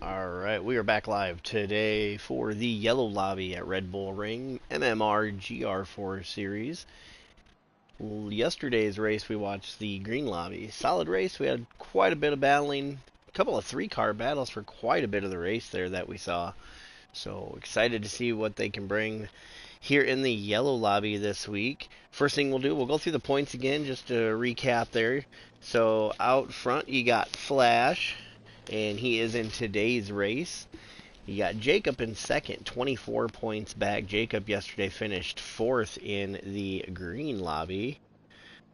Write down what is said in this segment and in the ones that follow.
Alright, we are back live today for the Yellow Lobby at Red Bull Ring MMR GR4 series. Yesterday's race we watched the Green Lobby. Solid race, we had quite a bit of battling. A couple of three-car battles for quite a bit of the race there that we saw. So excited to see what they can bring here in the Yellow Lobby this week. First thing we'll do, we'll go through the points again just to recap there. So out front you got Flash, and he is in today's race. You got Jacob in second, 24 points back. Jacob yesterday finished fourth in the Green Lobby.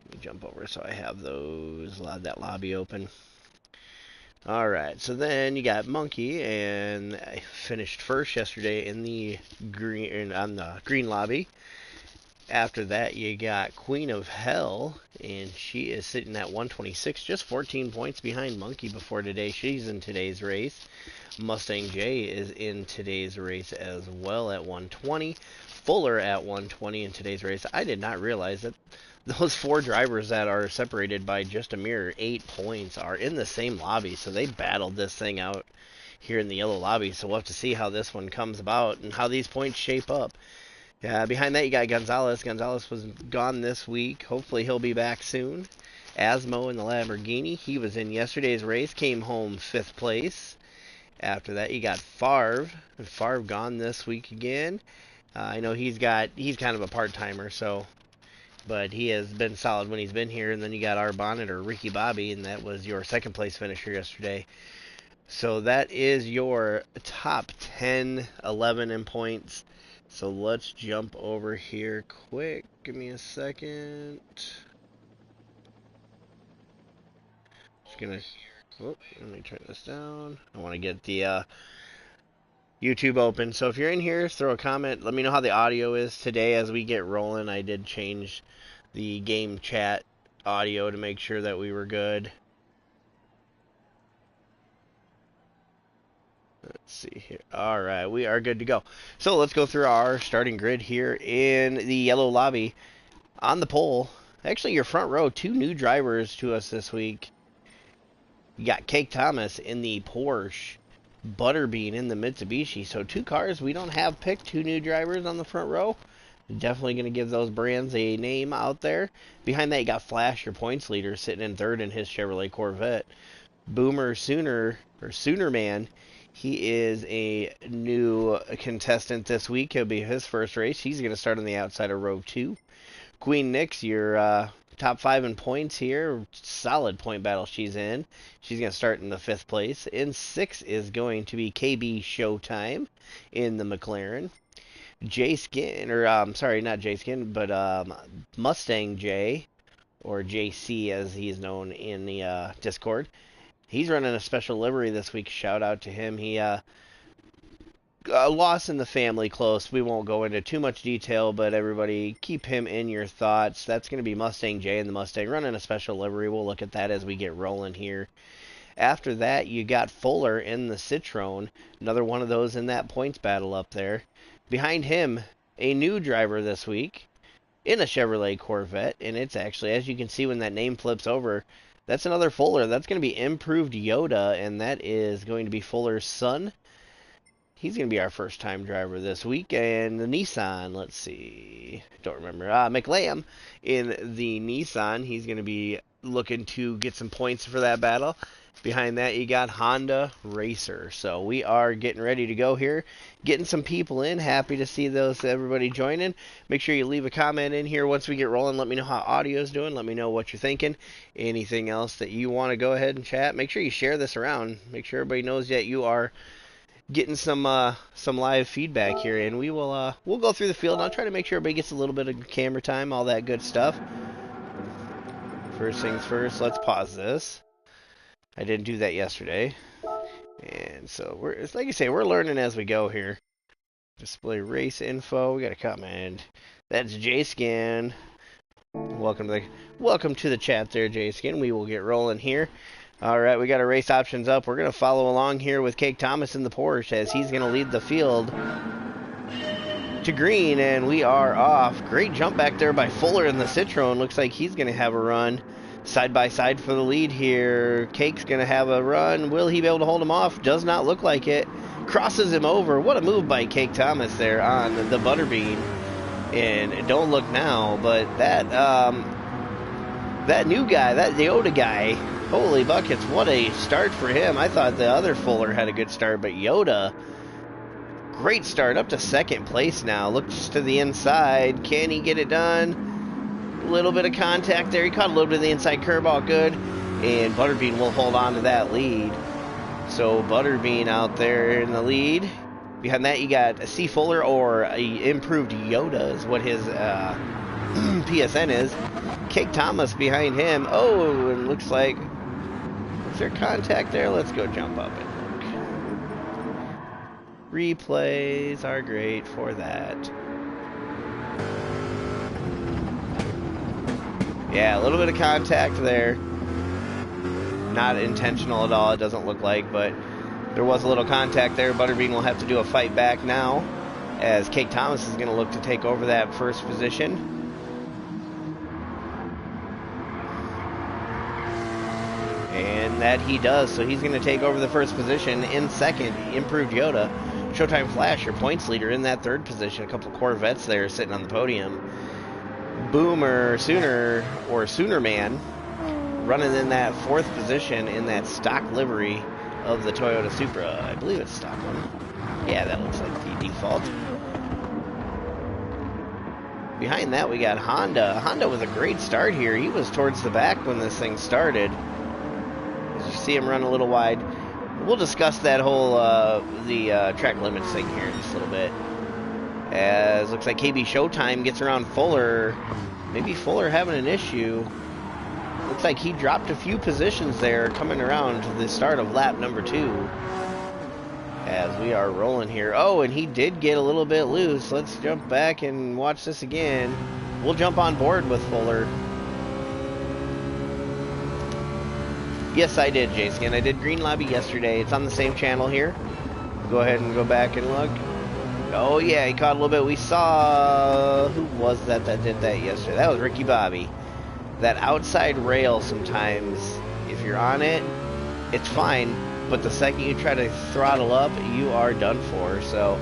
Let me jump over so I have that lobby open. Alright, so then you got Monkey, and I finished first yesterday in the green lobby. After that, you got Queen of Hell, and she is sitting at 126, just 14 points behind Monkey before today. She's in today's race. Mustang J is in today's race as well at 120. Fuller at 120 in today's race. I did not realize that those four drivers that are separated by just a mere 8 points are in the same lobby, so they battled this thing out here in the Yellow Lobby. So we'll have to see how this one comes about and how these points shape up. Behind that, you got Gonzalez. Gonzalez was gone this week. Hopefully, he'll be back soon. Asmo in the Lamborghini. He was in yesterday's race. Came home 5th place. After that, you got Favre. Favre gone this week again. I know he's kind of a part-timer, but he has been solid when he's been here. And then you got our Bonnet or Ricky Bobby, and that was your 2nd place finisher yesterday. So that is your top 10, 11 in points. So let's jump over here quick. Give me a second. Let me turn this down. I want to get the YouTube open. So if you're in here, throw a comment. Let me know how the audio is today as we get rolling. I did change the game chat audio to make sure that we were good. Let's see here. Alright, we are good to go. So let's go through our starting grid here in the Yellow Lobby. On the pole, actually your front row, 2 new drivers to us this week. You got Cake Thomas in the Porsche, Butterbean in the Mitsubishi. So 2 cars we don't have picked, 2 new drivers on the front row. Definitely going to give those brands a name out there. Behind that you got Flash, your points leader, sitting in 3rd in his Chevrolet Corvette. Boomer Sooner Man. He is a new contestant this week. He'll be his first race. He's going to start on the outside of row 2. Queen Nix, your top 5 in points here. Solid point battle she's in. She's going to start in the 5th place. In 6 is going to be KB Showtime in the McLaren. J-Skin, or sorry, not J-Skin, but Mustang J, or JC as he's known in the Discord. He's running a special livery this week. Shout out to him. He lost in the family close. We won't go into too much detail, but everybody keep him in your thoughts. That's going to be Mustang J and the Mustang running a special livery. We'll look at that as we get rolling here. After that, you got Fuller in the Citroen. Another one of those in that points battle up there. Behind him, a new driver this week in a Chevrolet Corvette. And it's actually, as you can see when that name flips over, that's another Fuller. That's going to be Improved Yoda, and that is going to be Fuller's son. He's going to be our first-time driver this week. And the Nissan, let's see, don't remember. McLam in the Nissan. He's going to be looking to get some points for that battle. Behind that, you got Honda Racer. So we are getting ready to go here. Getting some people in. Happy to see everybody joining. Make sure you leave a comment in here once we get rolling. Let me know how audio is doing. Let me know what you're thinking. Anything else that you want to go ahead and chat. Make sure you share this around. Make sure everybody knows that you are getting some live feedback here. And we'll go through the field. And I'll try to make sure everybody gets a little bit of camera time. All that good stuff. First things first, let's pause this. I didn't do that yesterday. And so it's like I say, we're learning as we go here. Display race info. We got a comment. That's J-Skin. Welcome to the chat there, J-Skin. We will get rolling here. Alright, we got our race options up. We're gonna follow along here with Cake Thomas in the Porsche as he's gonna lead the field to green, and we are off. Great jump back there by Fuller in the Citroen. Looks like he's gonna have a run. Side by side for the lead here. Cake's going to have a run. Will he be able to hold him off? Does not look like it. Crosses him over. What a move by Cake Thomas there on the Butterbean. And don't look now, but that new guy, that Yoda guy, holy buckets, what a start for him. I thought the other Fuller had a good start, but Yoda, great start, up to second place now. Looks to the inside. Can he get it done? A little bit of contact there. He caught a little bit of the inside curve, all good. And Butterbean will hold on to that lead. So Butterbean out there in the lead. Behind that, you got C. Fuller, or improved Yoda is what his PSN is. Cake Thomas behind him. Oh, it looks like, is there contact there? Let's go jump up and look. Replays are great for that. Yeah, a little bit of contact there. Not intentional at all, it doesn't look like, but there was a little contact there. Butterbean will have to do a fight back now, as Cake Thomas is going to look to take over that first position. And that he does, so he's going to take over the first position. In second, improved Yoda. Showtime Flash, your points leader, in that third position. A couple Corvettes there sitting on the podium. Boomer Sooner, or Sooner Man, running in that fourth position in that stock livery of the Toyota Supra. I believe it's stock one. Yeah, that looks like the default. Behind that, we got Honda. Honda with a great start here. He was towards the back when this thing started. As you see him run a little wide. We'll discuss that whole track limits thing here in just a little bit. As looks like KB Showtime gets around Fuller. Maybe Fuller having an issue. Looks like he dropped a few positions there coming around to the start of lap number 2. As we are rolling here. Oh, and he did get a little bit loose. Let's jump back and watch this again. We'll jump on board with Fuller. Yes, I did, J-Skin. I did Green Lobby yesterday. It's on the same channel here. Go ahead and go back and look. Oh, yeah, he caught a little bit. We saw... Who was that did that yesterday? That was Ricky Bobby. That outside rail sometimes, if you're on it, it's fine. But the second you try to throttle up, you are done for. So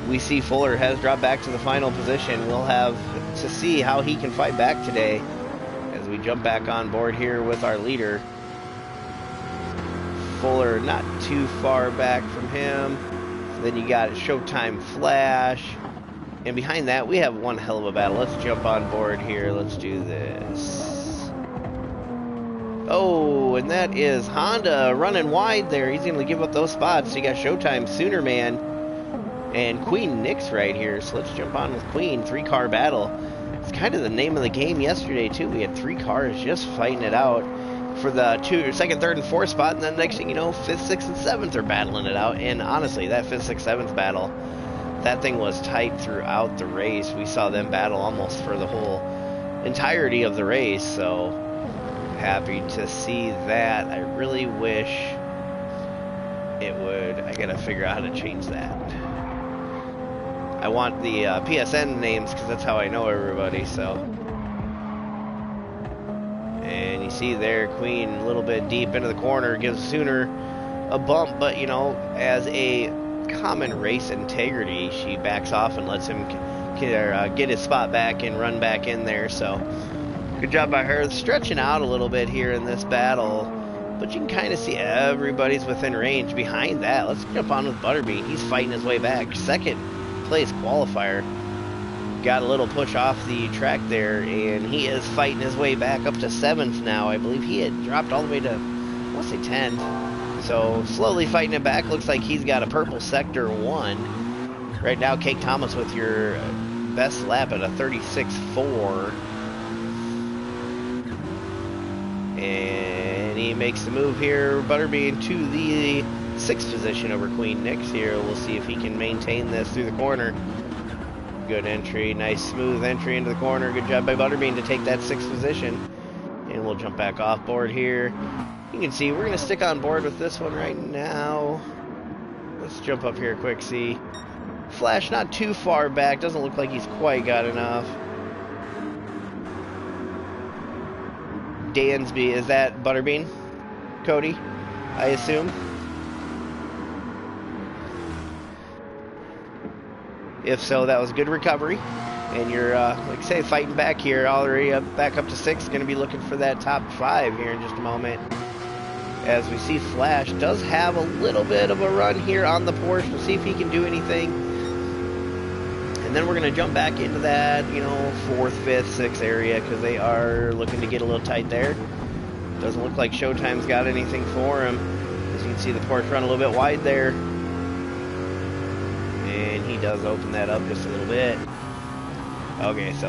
we see Fuller has dropped back to the final position. We'll have to see how he can fight back today as we jump back on board here with our leader. Fuller not too far back from him. Then you got Showtime Flash. And behind that, we have one hell of a battle. Let's jump on board here. Let's do this. Oh, and that is Honda running wide there. He's going to give up those spots. So you got Showtime, Sooner Man, and Queen Nix right here. So let's jump on with Queen. 3-car battle. It's kind of the name of the game yesterday, too. We had 3 cars just fighting it out for the second, third, and fourth spot. And then next thing you know, 5th, 6th, and 7th are battling it out. And honestly, that 5th, 6th, 7th battle, that thing was tight throughout the race. We saw them battle almost for the whole entirety of the race. So happy to see that. I really wish it would. I gotta figure out how to change that. I want the PSN names because that's how I know everybody. So, and you see there, Queen a little bit deep into the corner, gives Sooner a bump, but you know, as a common race integrity, she backs off and lets him get his spot back and run back in there. So good job by her, stretching out a little bit here in this battle, but you can kind of see everybody's within range. Behind that, let's jump on with Butterbean. He's fighting his way back. Second place qualifier, got a little push off the track there, and he is fighting his way back up to 7th now. I believe he had dropped all the way to, I want to say 10th. So slowly fighting it back. Looks like he's got a purple sector 1 right now. Cake Thomas with your best lap at a 36.4. And he makes the move here, Butterbean to the 6th position over Queen Nix here. We'll see if he can maintain this through the corner. Good entry, nice smooth entry into the corner. Good job by Butterbean to take that 6th position. And we'll jump back off board here. You can see we're going to stick on board with this one right now. Let's jump up here quick, see. Flash not too far back, doesn't look like he's quite got enough. Dansby, is that Butterbean? Cody, I assume? If so, that was a good recovery. And you're, like I say, fighting back here, already back up to 6. Going to be looking for that top 5 here in just a moment. As we see Flash does have a little bit of a run here on the Porsche. We'll see if he can do anything. And then we're going to jump back into that, 4th, 5th, 6th area because they are looking to get a little tight there. Doesn't look like Showtime's got anything for him. As you can see, the Porsche run a little bit wide there. And he does open that up just a little bit. Okay, so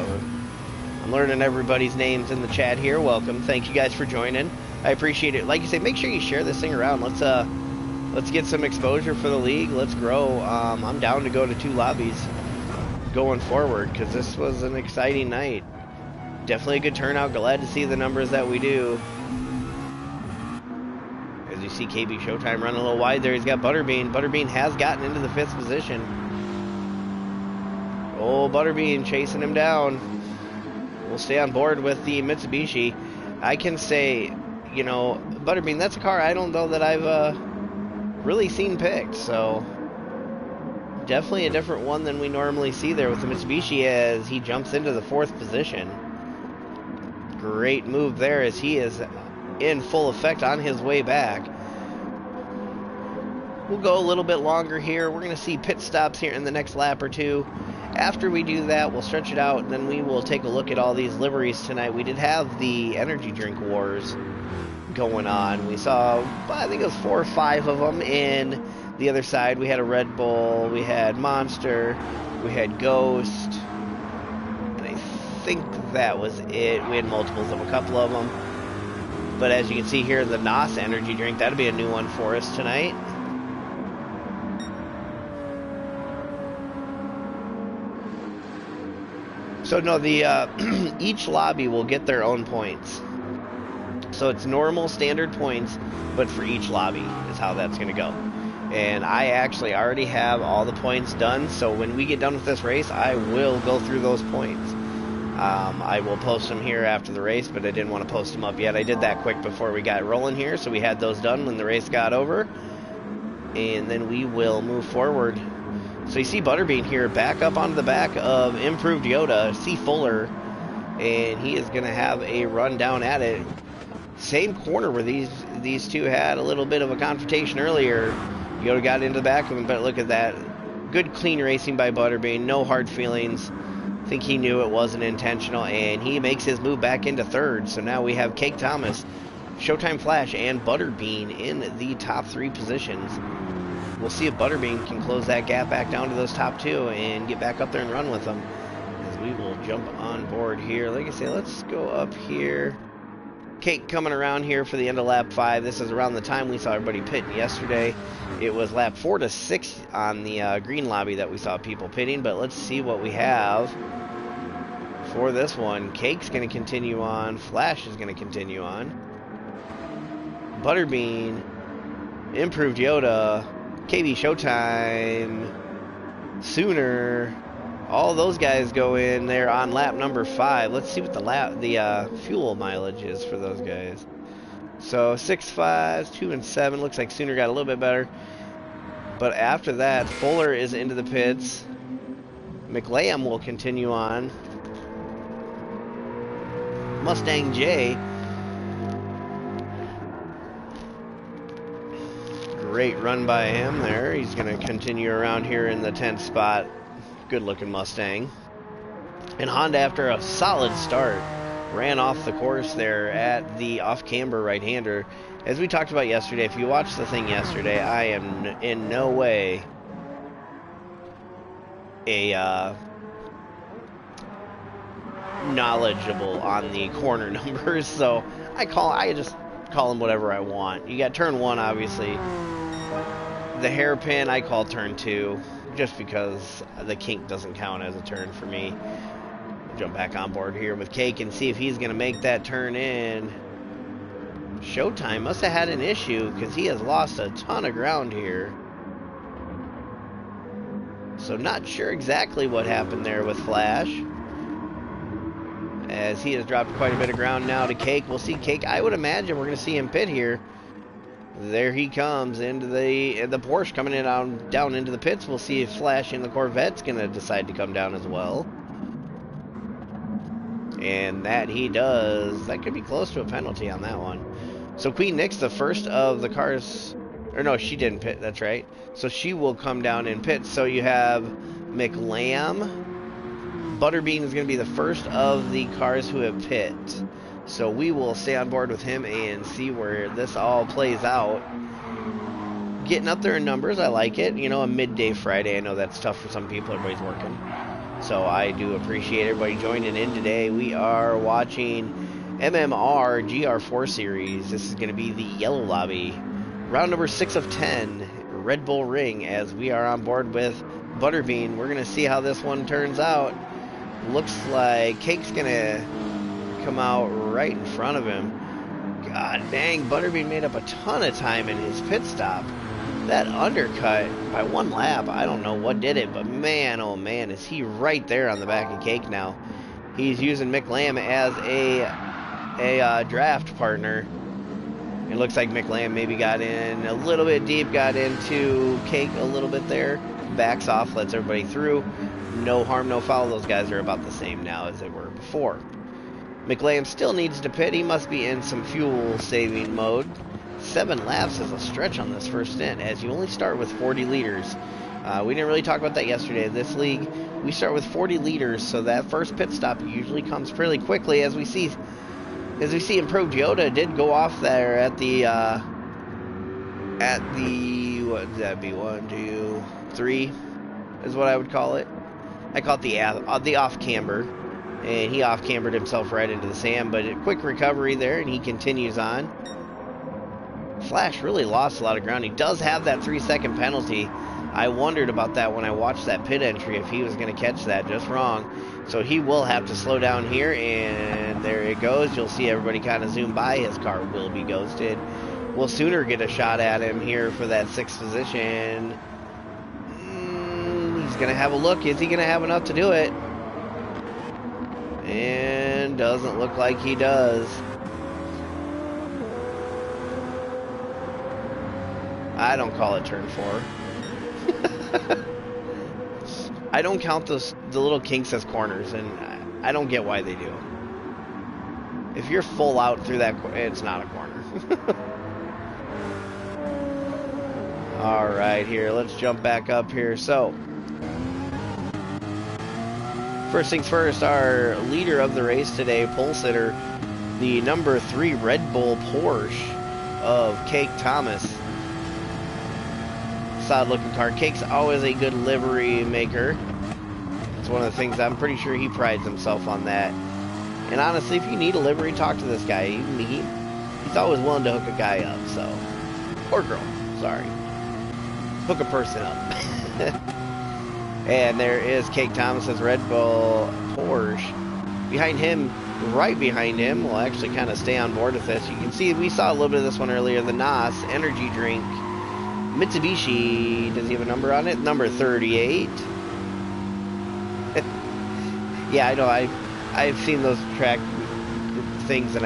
I'm learning everybody's names in the chat here. Welcome. Thank you guys for joining. I appreciate it. Like you say, make sure you share this thing around. Let's get some exposure for the league. Let's grow. I'm down to go to 2 lobbies going forward because this was an exciting night. Definitely a good turnout. Glad to see the numbers that we do. As you see KB Showtime running a little wide there. He's got Butterbean. Butterbean has gotten into the 5th position. Oh, Butterbean chasing him down. We'll stay on board with the Mitsubishi. I can say, Butterbean, that's a car I don't know that I've really seen picked. So definitely a different one than we normally see there with the Mitsubishi as he jumps into the 4th position. Great move there as he is in full effect on his way back. We'll go a little bit longer here. We're going to see pit stops here in the next lap or 2. After we do that, we'll stretch it out, and then we will take a look at all these liveries tonight. We did have the energy drink wars going on. We saw, I think it was 4 or 5 of them in the other side. We had a Red Bull, we had Monster, we had Ghost, and I think that was it. We had multiples of a couple of them. But as you can see here, the NOS energy drink, that'll be a new one for us tonight. So no, the each lobby will get their own points. So it's normal standard points, but for each lobby is how that's going to go. And I actually already have all the points done, so when we get done with this race, I will go through those points. I will post them here after the race, but I didn't want to post them up yet. I did that quick before we got rolling here, so we had those done when the race got over. And then we will move forward. So you see Butterbean here back up onto the back of Improved Yoda, see Fuller, and he is going to have a run down at it. Same corner where these two had a little bit of a confrontation earlier. Yoda got into the back of him, but look at that. Good clean racing by Butterbean, no hard feelings. I think he knew it wasn't intentional, and he makes his move back into 3rd. So now we have Cake Thomas, Showtime Flash, and Butterbean in the top 3 positions. We'll see if Butterbean can close that gap back down to those top 2 and get back up there and run with them. As we will jump on board here. Like I say, let's go up here. Cake coming around here for the end of lap 5. This is around the time we saw everybody pitting yesterday. It was lap 4 to 6 on the green lobby that we saw people pitting, but let's see what we have for this one. Cake's going to continue on. Flash is going to continue on. Butterbean, Improved Yoda, KB Showtime, Sooner, all those guys go in there on lap number 5. Let's see what the fuel mileage is for those guys. So 6.5, 2 and 7. Looks like Sooner got a little bit better. But after that, Fuller is into the pits. McLeam will continue on. Mustang J. Great run by him there. He's going to continue around here in the 10th spot. Good looking Mustang. And Honda, after a solid start, ran off the course there at the off-camber right-hander. As we talked about yesterday, if you watched the thing yesterday, I am in no way a knowledgeable on the corner numbers, so I just call them whatever I want. You got turn 1, obviously. The hairpin, I call turn 2, just because the kink doesn't count as a turn for me. Jump back on board here with Cake and see if he's going to make that turn in. Showtime must have had an issue because he has lost a ton of ground here. So not sure exactly what happened there with Flash. as he has dropped quite a bit of ground now to Cake. We'll see Cake. I would imagine we're going to see him pit here. There he comes into the Porsche coming in down into the pits. We'll see if Flash in the Corvette's going to decide to come down as well. And that he does. That could be close to a penalty on that one. So Queen Nick's the first of the cars. Or no, she didn't pit. That's right. So she will come down in pit. So you have McLam. Butterbean is going to be the first of the cars who have pit. So we will stay on board with him and see where this all plays out. Getting up there in numbers, I like it. You know, a midday Friday, I know that's tough for some people. Everybody's working. So I do appreciate everybody joining in today. We are watching MMR GR4 series. This is going to be the yellow lobby. Round number 6 of 10, Red Bull Ring, as we are on board with Butterbean. We're going to see how this one turns out. Looks like Cake's going to come out right in front of him. God dang, Butterbean made up a ton of time in his pit stop. That undercut by 1 lap, I don't know what did it, but man, oh man, is he right there on the back of Cake now. He's using McLam as a draft partner. It looks like McLam maybe got in a little bit deep, got into Cake a little bit there. Backs off, lets everybody through. No harm, no foul. Those guys are about the same now as they were before. McLam still needs to pit. He must be in some fuel saving mode. 7 laps is a stretch on this first stint, as you only start with 40 liters. We didn't really talk about that yesterday. This league, we start with 40 liters, so that first pit stop usually comes fairly quickly. As we see Improved Yoda did go off there at the what would that be, 1, 2, 3 is what I would call it. I call it the off camber, and he off cambered himself right into the sand, but a quick recovery there, and he continues on. Flash really lost a lot of ground. He does have that 3-second penalty. I wondered about that when I watched that pit entry, if he was going to catch that just wrong. So he will have to slow down here, and there it goes. You'll see everybody kind of zoom by. His car will be ghosted. We'll sooner get a shot at him here for that 6th position. He's going to have a look. Is he going to have enough to do it? And doesn't look like he does. I don't call it turn 4. I don't count the little kinks as corners, and I don't get why they do. If you're full out through that, it's not a corner. All right, here, let's jump back up here. So, first things first, our leader of the race today, pole sitter, the number 3 Red Bull Porsche of Cake Thomas. Solid looking car. Cake's always a good livery maker. It's one of the things, I'm pretty sure he prides himself on that. And honestly, if you need a livery, talk to this guy. He's always willing to hook a guy up, so. Or girl, sorry. Hook a person up. And there is Cake Thomas's Red Bull Porsche. Behind him, right behind him, we'll actually kind of stay on board with this. You can see, we saw a little bit of this one earlier, the NOS energy drink. Mitsubishi, does he have a number on it? Number 38. Yeah, I know, I've seen those track things, and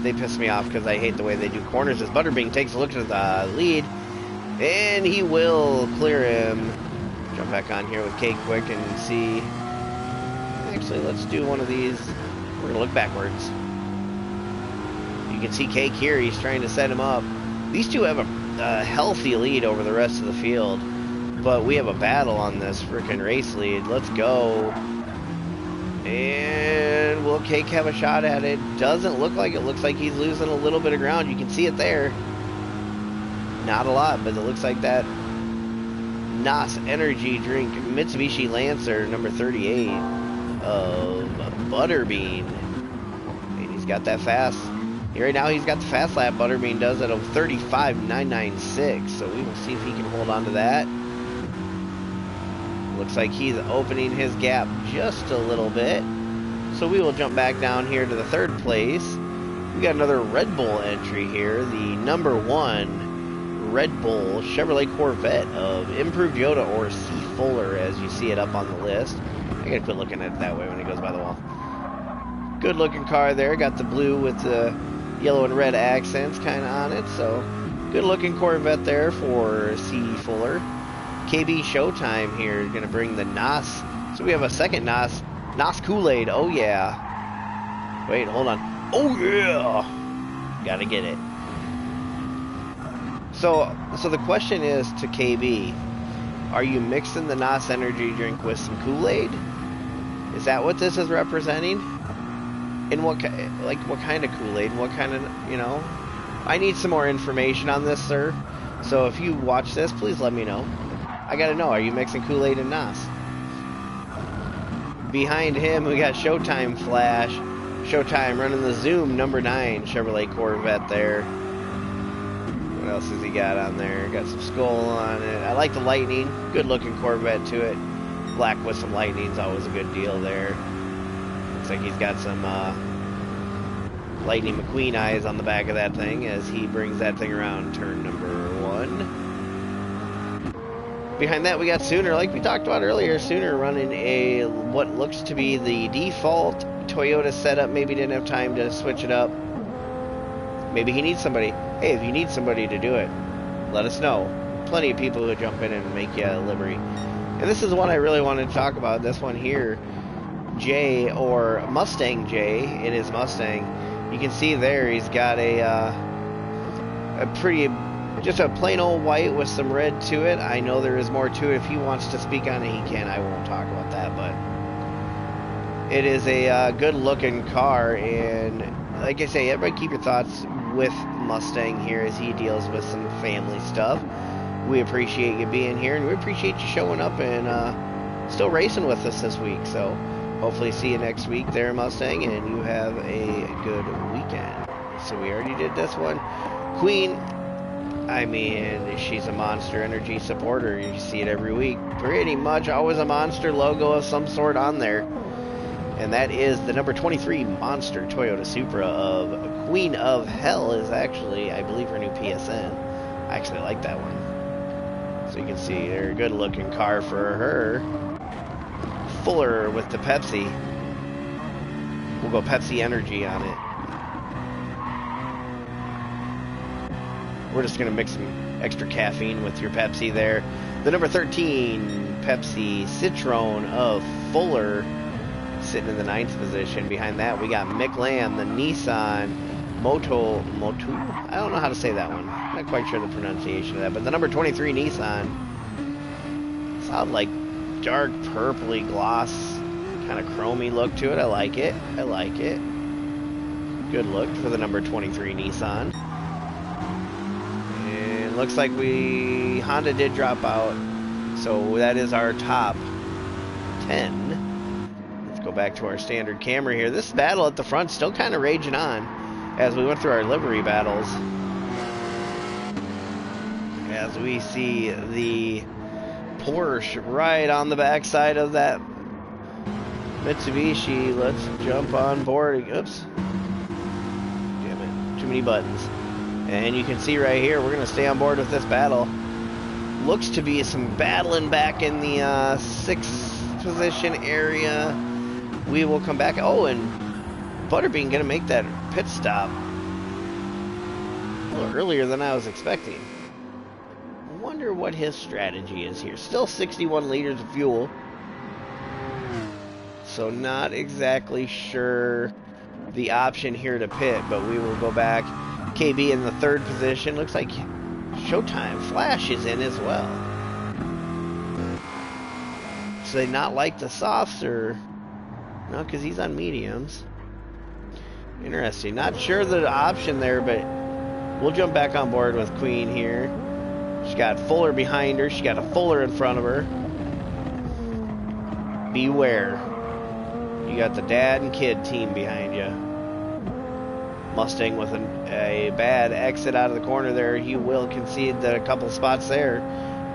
they piss me off because I hate the way they do corners. As Butterbean takes a look at the lead, and he will clear him. Jump back on here with Cake quick and see. Actually, let's do one of these. We're going to look backwards. You can see Cake here. He's trying to set him up. These two have a healthy lead over the rest of the field, but we have a battle on this freaking race lead. Let's go. And will Cake have a shot at it? Doesn't look like it. Looks like he's losing a little bit of ground. You can see it there. Not a lot, but it looks like that NOS energy drink Mitsubishi Lancer number 38 of Butterbean. And he's got that fast. Right now he's got the fast lap. Butterbean does at a 35.996. So we will see if he can hold on to that. Looks like he's opening his gap just a little bit. So we will jump back down here to the 3rd place. We got another Red Bull entry here. The number 1 Red Bull Chevrolet Corvette of Improved Yoda, or C. Fuller, as you see it up on the list. I gotta quit looking at it that way when it goes by the wall. Good looking car there. Got the blue with the yellow and red accents kind of on it. So good looking Corvette there for C. Fuller. KB Showtime here is going to bring the NOS. So we have a second NOS. NOS Kool-Aid. Oh yeah. Wait, hold on. Oh yeah. Gotta get it. So the question is to KB, are you mixing the NOS energy drink with some Kool-Aid? Is that what this is representing? And what kind of Kool-Aid? What kind of, you know? I need some more information on this, sir. So if you watch this, please let me know. I gotta know, are you mixing Kool-Aid and NOS? Behind him, we got Showtime Flash. Showtime running the Zoom number 9 Chevrolet Corvette there. What else has he got on there? Got some skull on it. I like the lightning. Good looking Corvette to it. Black with some lightning's always a good deal there. Looks like he's got some Lightning McQueen eyes on the back of that thing as he brings that thing around turn number 1. Behind that we got Sooner, like we talked about earlier. Sooner running a what looks to be the default Toyota setup. Maybe didn't have time to switch it up. Maybe he needs somebody. Hey, if you need somebody to do it, let us know. Plenty of people who jump in and make you a livery. And this is the one I really wanted to talk about. This one here, Jay, or Mustang Jay, in his Mustang. You can see there he's got a pretty, just a plain old white with some red to it. I know there is more to it. If he wants to speak on it, he can. I won't talk about that, but it is a good looking car. And like I say, everybody keep your thoughts with Mustang here as he deals with some family stuff. We appreciate you being here, and we appreciate you showing up and still racing with us this week. So hopefully see you next week there, Mustang, and you have a good weekend. So we already did this one. Queen, I mean, she's a Monster Energy supporter. You see it every week. Pretty much always a Monster logo of some sort on there. And that is the number 23 Monster Toyota Supra of Queen of Hell is actually, I believe, her new PSN. I actually like that one. So you can see they're a good looking car for her. Fuller with the Pepsi. We'll go Pepsi Energy on it. We're just going to mix some extra caffeine with your Pepsi there. The number 13 Pepsi Citron of Fuller sitting in the 9th position. Behind that we got Mick Lamb, the Nissan Motu. I don't know how to say that one. Not quite sure the pronunciation of that, but the number 23 Nissan. Sound like dark purpley gloss, kind of chromy look to it. I like it. I like it. Good look for the number 23 Nissan. And looks like Honda did drop out, so that is our top 10. Let's go back to our standard camera here. This battle at the front still kind of raging on as we went through our livery battles. As we see the Porsche right on the backside of that Mitsubishi. Let's jump on board. Oops. Damn it. Too many buttons. And you can see right here, we're going to stay on board with this battle. Looks to be some battling back in the 6th position area. We will come back. Oh, and Butterbean going to make that pit stop a little earlier than I was expecting. Wonder what his strategy is here. Still 61 liters of fuel, so not exactly sure the option here to pit, but we will go back. KB in the 3rd position. Looks like Showtime Flash is in as well. So they not like the softs, or no, because he's on mediums. Interesting. Not sure the option there, but we'll jump back on board with Queen here. She's got Fuller behind her. She got a Fuller in front of her. Beware. You got the dad and kid team behind you. Mustang with a bad exit out of the corner there. He will concede a couple spots there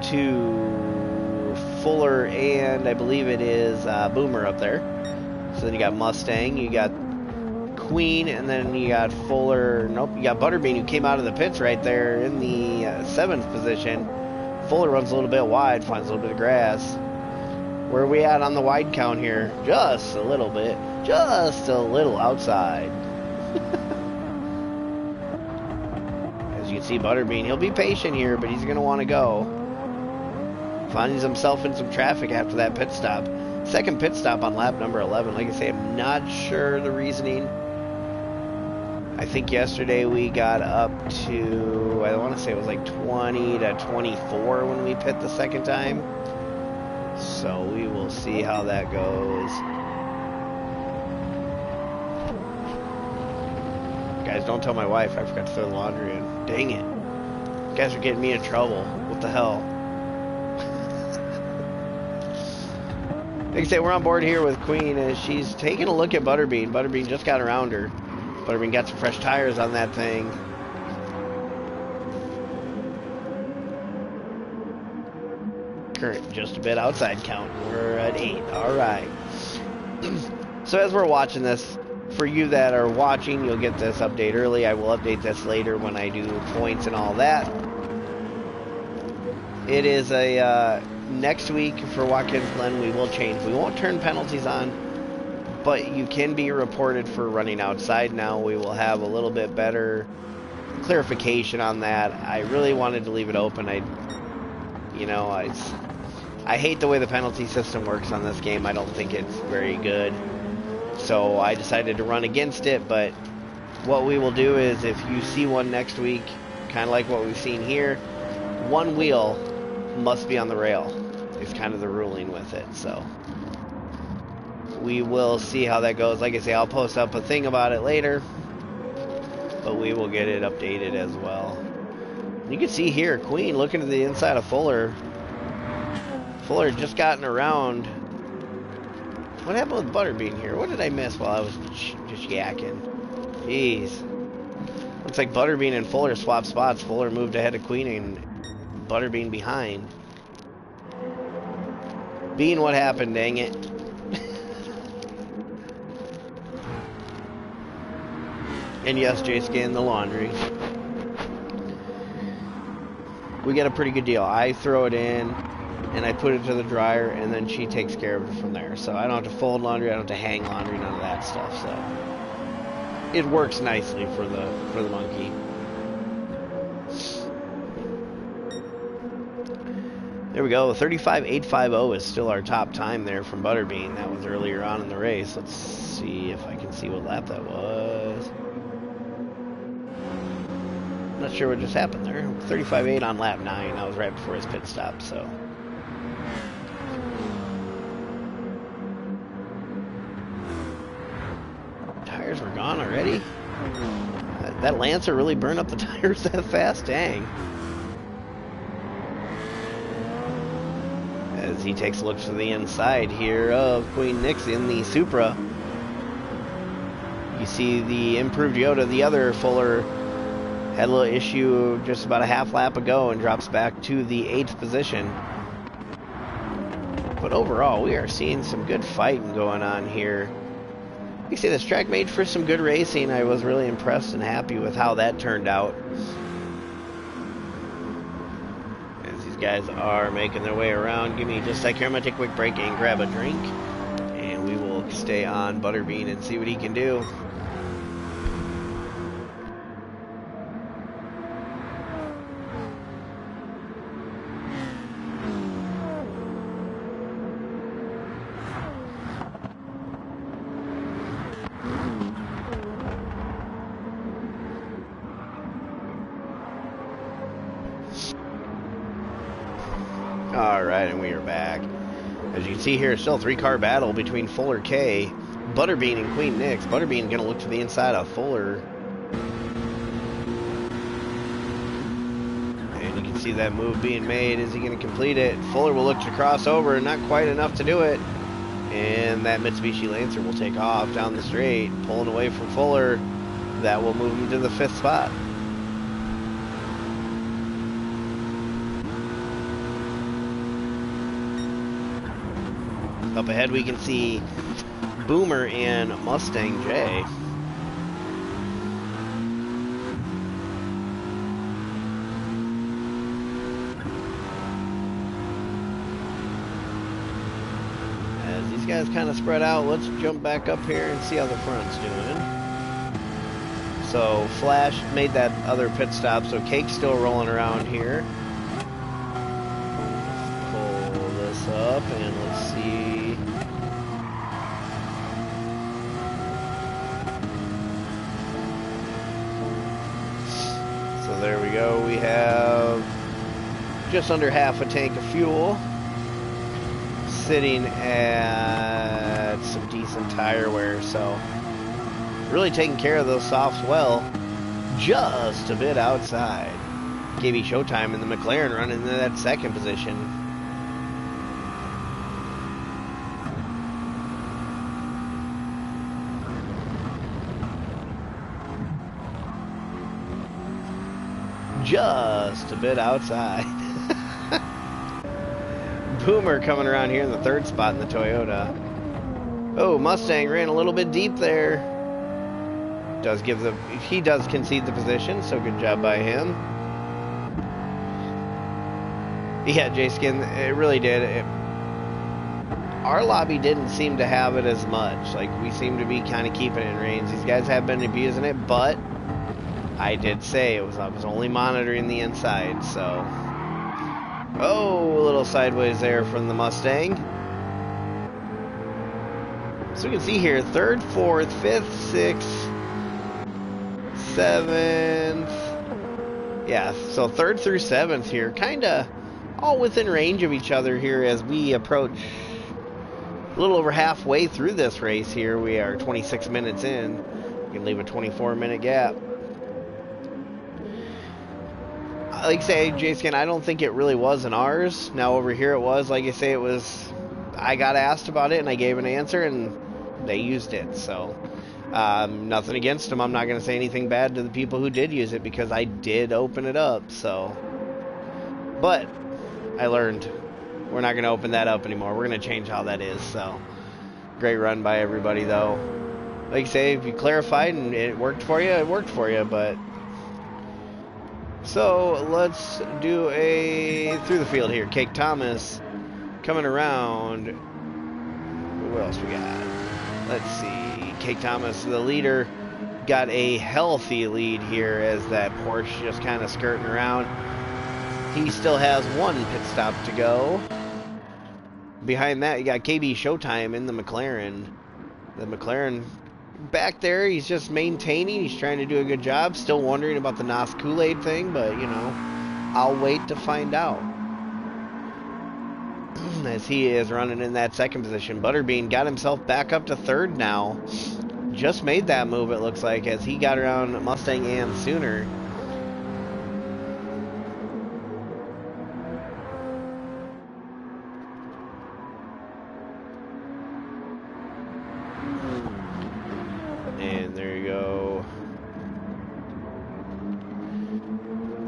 to Fuller and I believe it is Boomer up there. So then you got Mustang. You got Queen, and then you got Fuller. Nope, you got Butterbean, who came out of the pits right there in the 7th position. Fuller runs a little bit wide, finds a little bit of grass. Where are we at on the wide count here? Just a little bit. just a little outside. As you can see, Butterbean, he'll be patient here, but he's going to want to go. Finds himself in some traffic after that pit stop. Second pit stop on lap number 11. Like I say, I'm not sure the reasoning. I think yesterday we got up to, I want to say it was like 20 to 24 when we pit the second time. So we will see how that goes. Guys, don't tell my wife I forgot to throw the laundry in. Dang it. You guys are getting me in trouble. What the hell? Like I say, we're on board here with Queen as she's taking a look at Butterbean. Butterbean just got around her. Butterbean got some fresh tires on that thing. Current just a bit outside count. We're at 8. Alright. So as we're watching this, for you that are watching, you'll get this update early. I will update this later when I do points and all that. It is a next week for Watkins Glen we will change. We won't turn penalties on, but you can be reported for running outside now. We will have a little bit better clarification on that. I really wanted to leave it open. I hate the way the penalty system works on this game. I don't think it's very good. So I decided to run against it, but what we will do is if you see one next week, kind of like what we've seen here, one wheel must be on the rail. It's kind of the ruling with it. So we will see how that goes. Like I say, I'll post up a thing about it later, but we will get it updated as well. You can see here, Queen looking to the inside of Fuller. Fuller just gotten around. What happened with Butterbean here? What did I miss while I was just yakking? Jeez. Looks like Butterbean and Fuller swapped spots. Fuller moved ahead of Queen and Butterbean behind. Bean, what happened, dang it? And yes, Jay scanned the laundry. We get a pretty good deal. I throw it in, and I put it to the dryer, and then she takes care of it from there. So I don't have to fold laundry, I don't have to hang laundry, none of that stuff. So it works nicely for the monkey. There we go. 35.850 is still our top time there from Butterbean. That was earlier on in the race. Let's see if I can see what lap that was. Not sure what just happened there. 35.8 on lap 9. That was right before his pit stop, so. Tires were gone already? That Lancer really burned up the tires that fast? Dang. As he takes a look to the inside here of Queen Nix in the Supra. You see the improved Yoda, the other Fuller, had a little issue just about a half lap ago and drops back to the 8th position. But overall, we are seeing some good fighting going on here. You see, this track made for some good racing. I was really impressed and happy with how that turned out. As these guys are making their way around, give me just a second here. I'm going to take a quick break and grab a drink. And we will stay on Butterbean and see what he can do. Alright, and we are back. As you can see here, still a 3-car battle between Fuller K, Butterbean, and Queen Nix. Butterbean going to look to the inside of Fuller. And you can see that move being made. Is he going to complete it? Fuller will look to cross over, not quite enough to do it. And that Mitsubishi Lancer will take off down the straight, pulling away from Fuller. That will move him to the 5th spot. Up ahead we can see Boomer and Mustang J. As these guys kind of spread out. Let's jump back up here and see how the front's doing. So Flash made that other pit stop, so Cake's still rolling around here. Pull this up and let's see. So there we go. We have just under half a tank of fuel, sitting at some decent tire wear, so really taking care of those softs well. Just a bit outside. KB Showtime in the McLaren running into that second position. Just a bit outside. Boomer coming around here in the third spot in the Toyota. Oh, Mustang ran a little bit deep there. He does concede the position, so good job by him. Yeah, J-Skin, it really did. Our lobby didn't seem to have it as much. Like, we seem to be kind of keeping it in range. These guys have been abusing it, but I did say I was only monitoring the inside, so. Oh, a little sideways there from the Mustang. So we can see here, 3rd, 4th, 5th, 6th, 7th. Yeah, so 3rd through 7th here, kind of all within range of each other here as we approach a little over halfway through this race here. We are 26 minutes in. We can leave a 24-minute gap. Like I say, J-Skin, I don't think it really was in ours. Now over here it was. Like I say, it was. I got asked about it and I gave an answer and they used it. So nothing against them. I'm not going to say anything bad to the people who did use it because I did open it up. So, but I learned we're not going to open that up anymore. We're going to change how that is. So great run by everybody though. Like I say, if you clarified and it worked for you, it worked for you. But so let's do a through the field here. Cake Thomas coming around. What else we got? Let's see. Cake Thomas, the leader, got a healthy lead here as that Porsche just kind of skirting around. He still has one pit stop to go. Behind that, you got KB Showtime in the McLaren. The McLaren back there, he's just maintaining. He's trying to do a good job. Still wondering about the Nos Kool-Aid thing, but, you know, I'll wait to find out. As he is running in that second position. Butterbean got himself back up to third now. Just made that move, it looks like, as he got around Mustang and Sooner. And there you go.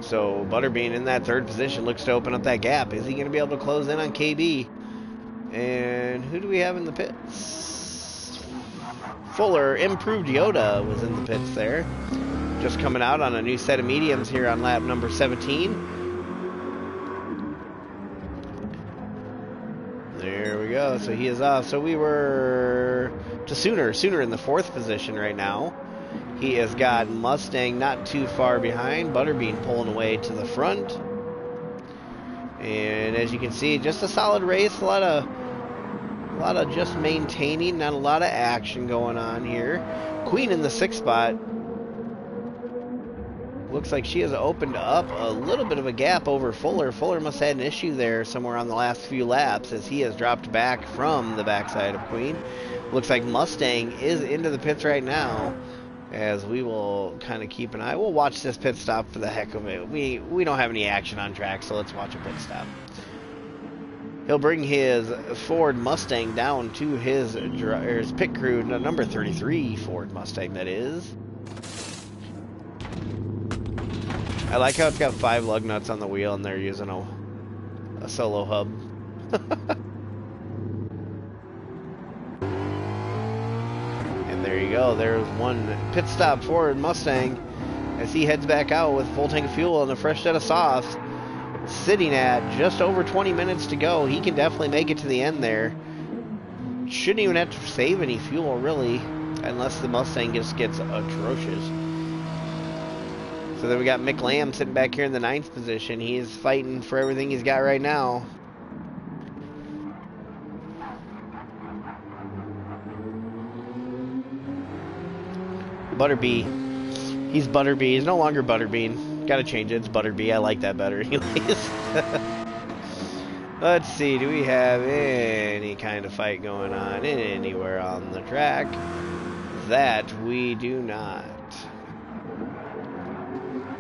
So Butterbean in that third position looks to open up that gap. Is he going to be able to close in on KB? And who do we have in the pits? Fuller, improved Yoda, was in the pits there. Just coming out on a new set of mediums here on lap number 17. There we go. So he is off. So we were to Sooner in the fourth position right now. He has got Mustang not too far behind. Butterbean pulling away to the front. And as you can see, just a solid race. A lot of just maintaining, not a lot of action going on here. Queen in the sixth spot. Looks like she has opened up a little bit of a gap over Fuller. Fuller must have had an issue there somewhere on the last few laps as he has dropped back from the backside of Queen. Looks like Mustang is into the pits right now, as we will kind of keep an eye. We'll watch this pit stop for the heck of it. We don't have any action on track, so let's watch a pit stop. He'll bring his Ford Mustang down to his pit crew, number 33 Ford Mustang, that is. I like how it's got 5 lug nuts on the wheel and they're using a solo hub. And there you go. There's one pit stop Ford Mustang as he heads back out with full tank of fuel and a fresh set of softs. Sitting at just over 20 minutes to go. He can definitely make it to the end there. shouldn't even have to save any fuel, really, unless the Mustang just gets atrocious. So then we got Mick Lamb sitting back here in the 9th position. He is fighting for everything he's got right now. Butterbean. He's Butterbean. He's no longer Butterbean. Gotta change it. It's Butterbean. I like that better anyways. Let's see. Do we have any kind of fight going on anywhere on the track? That we do not.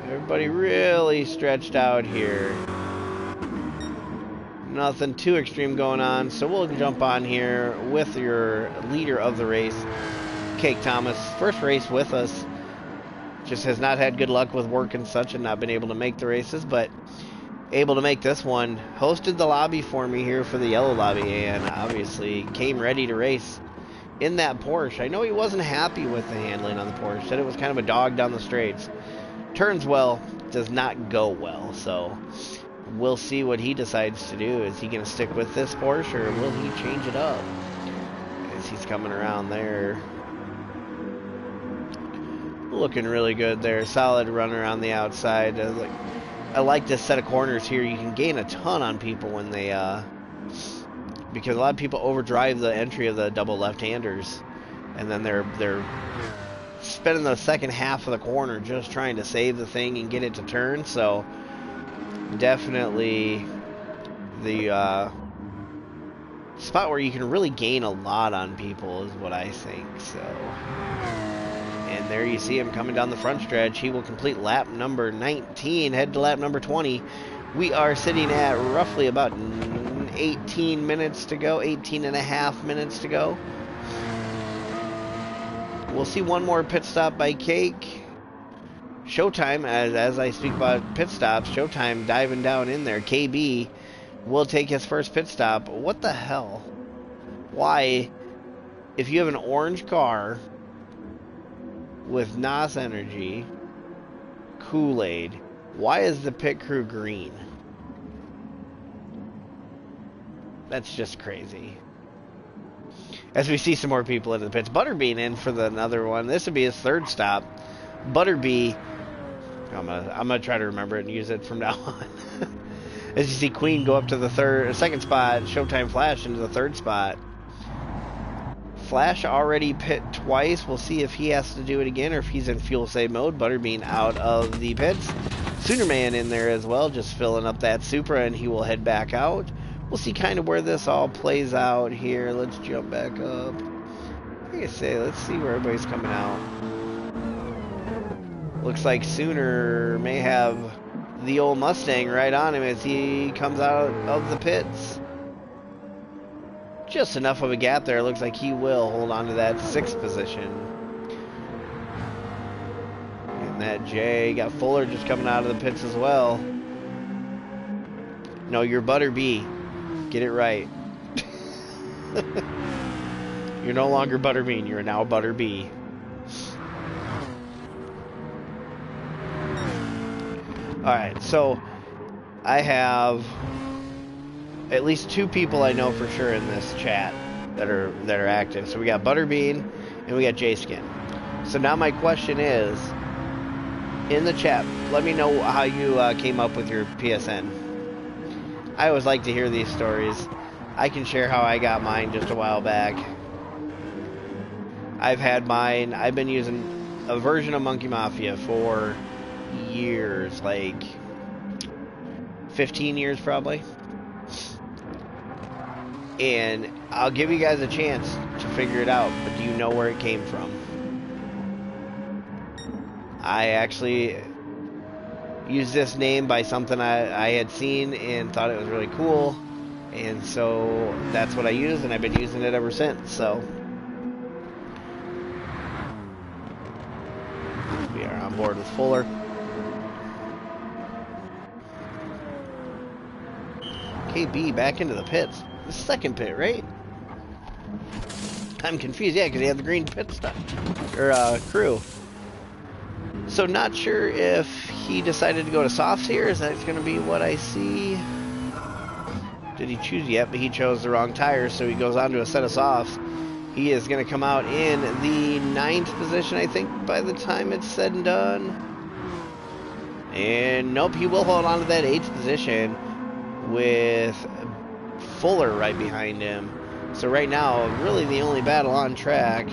Everybody really stretched out here. Nothing too extreme going on. So we'll jump on here with your leader of the race, Cake Thomas. First race with us. Just has not had good luck with work and such and not been able to make the races, but able to make this one. Hosted the lobby for me here for the yellow lobby and obviously came ready to race in that Porsche. I know he wasn't happy with the handling on the Porsche. Said it was kind of a dog down the straights. Turns well, does not go well. So we'll see what he decides to do. Is he going to stick with this Porsche or will he change it up? As he's coming around there. Looking really good there. Solid runner on the outside. I like this set of corners here. You can gain a ton on people when they, because a lot of people overdrive the entry of the double left-handers, and then they're spending the second half of the corner just trying to save the thing and get it to turn. So definitely the spot where you can really gain a lot on people is what I think. So. And there you see him coming down the front stretch. He will complete lap number 19, head to lap number 20. We are sitting at roughly about 18 minutes to go, 18 and a half minutes to go. We'll see one more pit stop by Cake. Showtime, as I speak about pit stops, Showtime diving down in there. KB will take his first pit stop. What the hell? Why, if you have an orange car with NOS Energy, Kool-Aid, why is the pit crew green? That's just crazy. As we see some more people into the pits. Butterbean in for another one. This would be his third stop. Butterbean, I'm gonna try to remember it and use it from now on. As you see Queen go up to the second spot, Showtime Flash into the third spot. Flash already pit twice. We'll see if he has to do it again or if he's in fuel save mode. Butterbean out of the pits. Soonerman in there as well, just filling up that Supra, and he will head back out. We'll see kind of where this all plays out here. Let's jump back up. Like I say, let's see where everybody's coming out. Looks like Sooner may have the old Mustang right on him as he comes out of the pits. Just enough of a gap there. Looks like he will hold on to that 6th position. And that J got Fuller just coming out of the pits as well. No, you're Butter B. Get it right. You're no longer Butterbean. You're now Butter B. Alright, so I have at least 2 people I know for sure in this chat that are active. So we got Butterbean and we got J-Skin. So now my question is, in the chat, let me know how you came up with your PSN. I always like to hear these stories. I can share how I got mine just a while back. I've had mine. I've been using a version of Monkey Mafia for years, like 15 years probably. And I'll give you guys a chance to figure it out, but do you know where it came from? I actually used this name by something I had seen and thought it was really cool, and so that's what I used, and I've been using it ever since. So we are on board with Fuller. KB back into the pits. The second pit, right? I'm confused. Yeah, because he had the green pit stuff. Or crew. So not sure if he decided to go to softs here. Is that going to be what I see? Did he choose? Yep, he chose the wrong tires, so he goes on to a set of softs. He is going to come out in the 9th position, I think, by the time it's said and done. And nope, he will hold on to that 8th position with Fuller right behind him. So right now, really the only battle on track.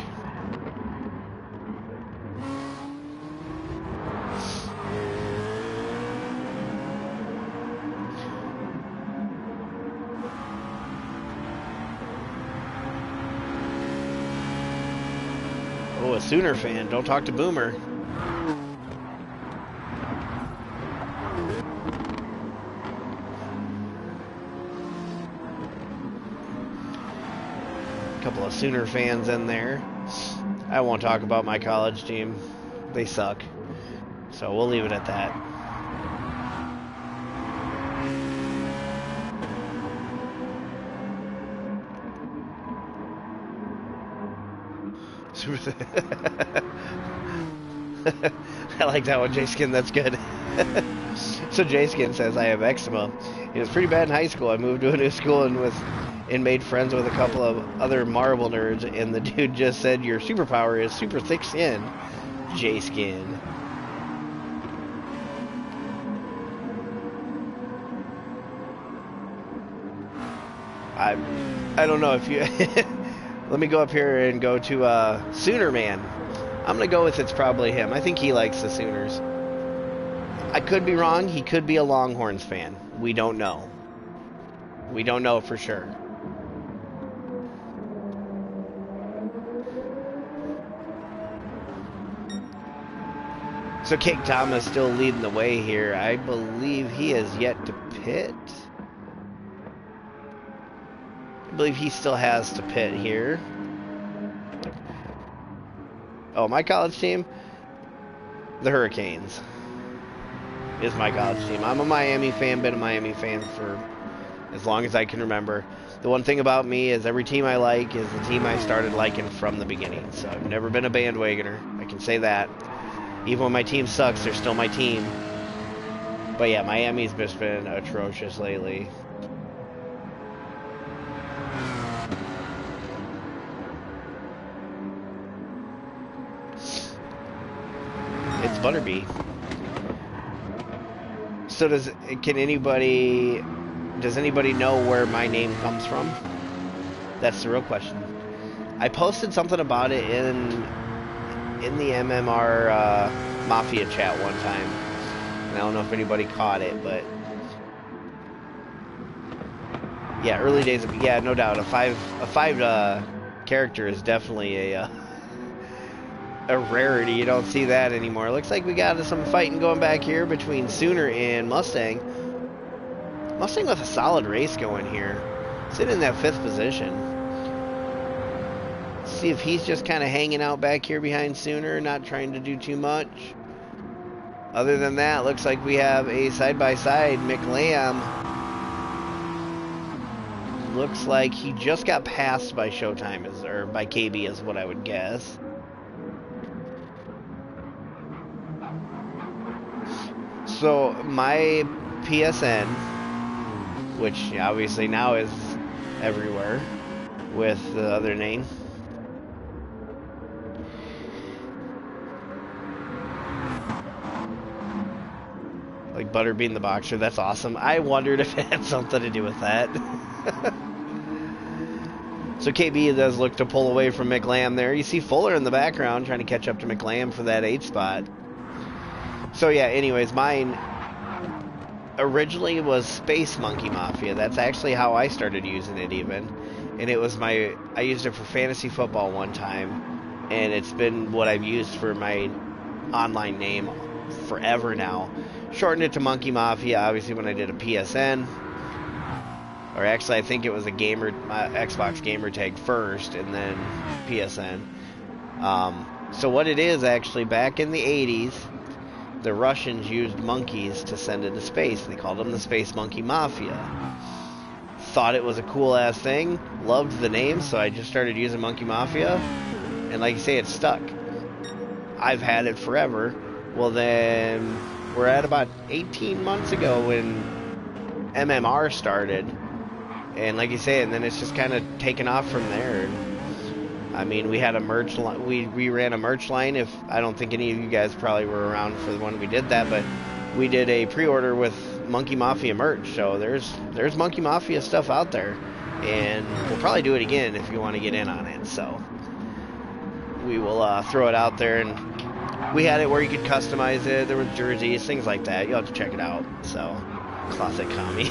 Oh, a Sooner fan. Don't talk to Boomer. Couple of Sooner fans in there. I won't talk about my college team. They suck. So we'll leave it at that. I like that one, J-Skin. That's good. So J-Skin says, I have eczema. It was pretty bad in high school. I moved to a new school and made friends with a couple of other Marvel nerds, and the dude just said, your superpower is super thick skin. J-Skin. I don't know if you... Let me go up here and go to Sooner Man. I'm going to go with it's probably him. I think he likes the Sooners. I could be wrong. He could be a Longhorns fan. We don't know. We don't know for sure. So Cake Thomas still leading the way here. I believe he has yet to pit. I believe he still has to pit here. Oh, my college team? The Hurricanes is my college team. I'm a Miami fan, been a Miami fan for as long as I can remember. The one thing about me is every team I like is the team I started liking from the beginning. So I've never been a bandwagoner. I can say that. Even when my team sucks, they're still my team. But yeah, Miami's just been atrocious lately. It's Butterby. So does anybody know where my name comes from? That's the real question. I posted something about it in the MMR Mafia chat one time. And I don't know if anybody caught it, but yeah, early days of, yeah, no doubt. A five character is definitely a rarity. You don't see that anymore. Looks like we got some fighting going back here between Sooner and Mustang. Mustang with a solid race going here. Sitting in that 5th position. See if he's just kind of hanging out back here behind Sooner, not trying to do too much. Other than that, looks like we have a side-by-side. Mick Lamb looks like he just got passed by Showtime, or by KB is what I would guess. So my PSN, which obviously now is everywhere with the other name, like Butterbean the Boxer, that's awesome. I wondered if it had something to do with that. So KB does look to pull away from McLam there. You see Fuller in the background trying to catch up to McLam for that 8th spot. So yeah, anyways, mine originally was Space Monkey Mafia. That's actually how I started using it even. And it was I used it for fantasy football one time. And it's been what I've used for my online name forever now. Shortened it to Monkey Mafia, obviously, when I did a PSN. Or actually, I think it was a Xbox gamer tag first, and then PSN. So what it is, actually, back in the 80s, the Russians used monkeys to send into space. They called them the Space Monkey Mafia. Thought it was a cool-ass thing. Loved the name, so I just started using Monkey Mafia. And like you say, it stuck. I've had it forever. Well, then we're at about 18 months ago when MMR started. And like you say, and then it's just kind of taken off from there. I mean, we had a merch line. We ran a merch line. If I don't think any of you guys probably were around for the one we did that, but we did a pre-order with Monkey Mafia merch. So there's Monkey Mafia stuff out there, and we'll probably do it again if you want to get in on it. So we will throw it out there, and we had it where you could customize it. There were jerseys, things like that. You'll have to check it out. So classic commie.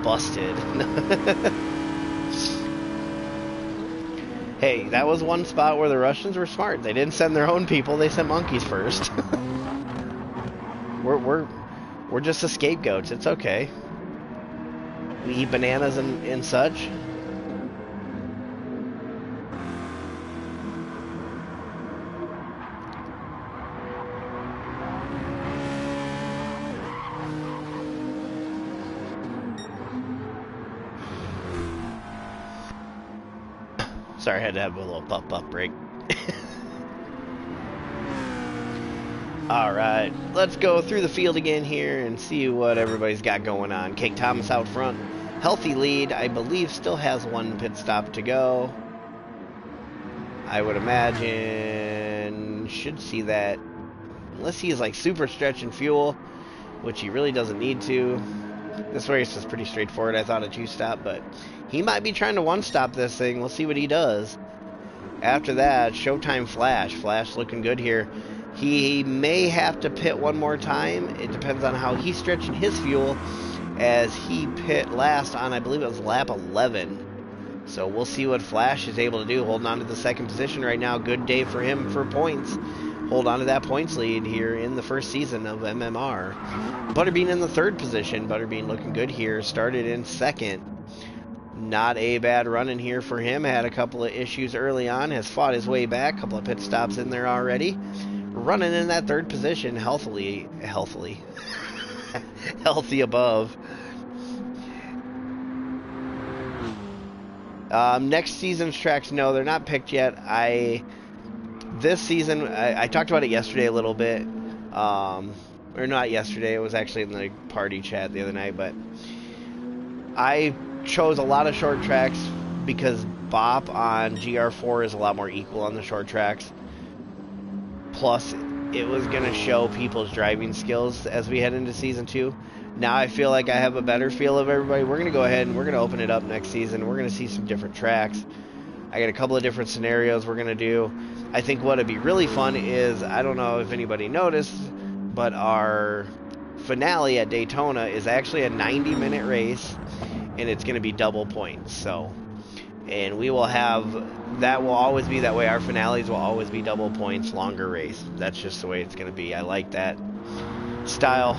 Busted. Hey, that was one spot where the Russians were smart. They didn't send their own people, they sent monkeys first. we're just the scapegoats. It's okay. We eat bananas and such. Sorry, I had to have a little puff break. Alright, let's go through the field again here and see what everybody's got going on. Cake Thomas out front. Healthy lead, I believe, still has one pit stop to go. I would imagine should see that, unless he's like super stretching fuel, which he really doesn't need to. This race is pretty straightforward. I thought a two-stop, but he might be trying to one-stop this thing. We'll see what he does. After that, Showtime Flash. Flash looking good here. He may have to pit one more time. It depends on how he's stretching his fuel, as he pit last on, I believe it was lap 11. So we'll see what Flash is able to do. Holding on to the second position right now. Good day for him for points. Hold on to that points lead here in the first season of MMR. Butterbean in the third position. Butterbean looking good here. Started in second. Not a bad run in here for him. Had a couple of issues early on. Has fought his way back. Couple of pit stops in there already. Running in that third position healthy above. Next season's tracks, no, they're not picked yet. This season, I talked about it yesterday a little bit, or not yesterday, it was actually in the party chat the other night, but I chose a lot of short tracks because BOP on GR4 is a lot more equal on the short tracks. Plus, it was going to show people's driving skills as we head into Season 2. Now I feel like I have a better feel of everybody. We're going to go ahead and we're going to open it up next season. We're going to see some different tracks. I got a couple of different scenarios we're going to do. I think what would be really fun is, I don't know if anybody noticed, but our finale at Daytona is actually a 90-minute race, and it's going to be double points. So, and we will have, that will always be that way. Our finales will always be double points, longer race. That's just the way it's going to be. I like that style.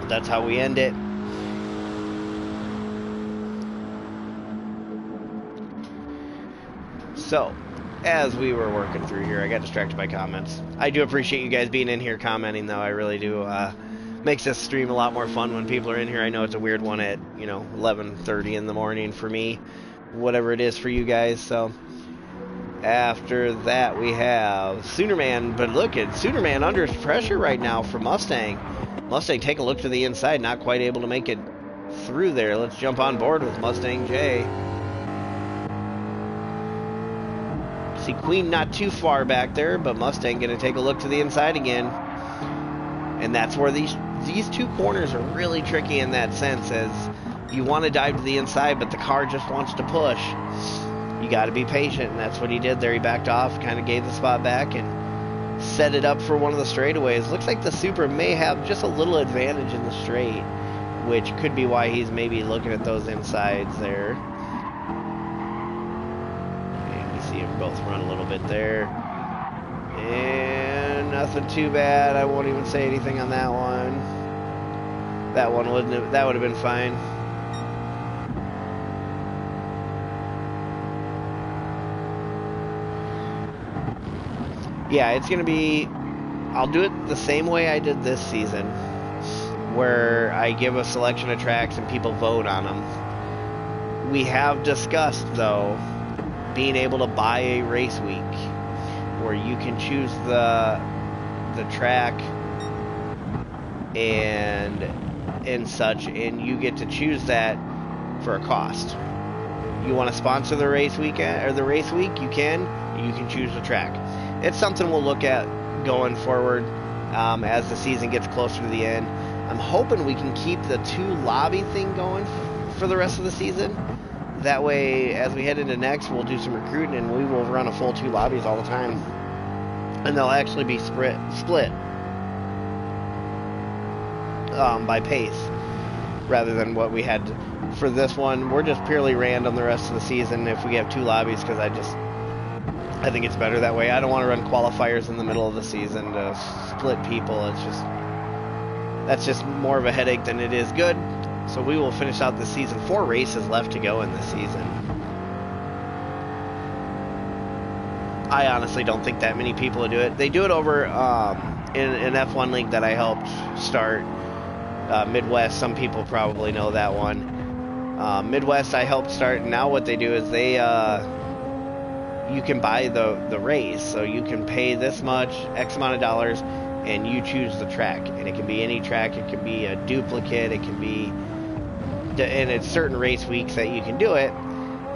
That's how we end it. So, as we were working through here, I got distracted by comments. I do appreciate you guys being in here commenting, though. I really do. Makes this stream a lot more fun when people are in here. I know it's a weird one at, 11:30 in the morning for me, whatever it is for you guys. So, after that, we have Soonerman. But look at Soonerman under pressure right now for Mustang. Mustang, take a look to the inside. Not quite able to make it through there. Let's jump on board with Mustang J. See Queen not too far back there, but Mustang going to take a look to the inside again. And that's where these two corners are really tricky in that sense, as you want to dive to the inside, but the car just wants to push. You got to be patient, and that's what he did there. He backed off, kind of gave the spot back, and set it up for one of the straightaways. Looks like the Supra may have just a little advantage in the straight, which could be why he's maybe looking at those insides there. See them both run a little bit there, and nothing too bad. I won't even say anything on that one. That one wouldn't have, that would have been fine. Yeah, it's gonna be, I'll do it the same way I did this season, where I give a selection of tracks and people vote on them. We have discussed, though, being able to buy a race week where you can choose the track and and such, and you get to choose that for a cost. You want to sponsor the race weekend or the race week, you can choose the track. It's something we'll look at going forward as the season gets closer to the end. I'm hoping we can keep the 2 lobby thing going for the rest of the season. That way, as we head into next, we'll do some recruiting and we will run a full 2 lobbies all the time. And they'll actually be split by pace rather than what we had for this one. We're just purely random the rest of the season if we have 2 lobbies, because I think it's better that way. I don't want to run qualifiers in the middle of the season to split people. That's just more of a headache than it is good. So we will finish out the season. 4 races left to go in this season. I honestly don't think that many people will do it. They do it over in an F1 league that I helped start, Midwest. Some people probably know that one. Midwest I helped start, and now what they do is they you can buy the race, so you can pay this much X amount of dollars and you choose the track, and it can be any track, it can be a duplicate, it can be, and it's certain race weeks that you can do it.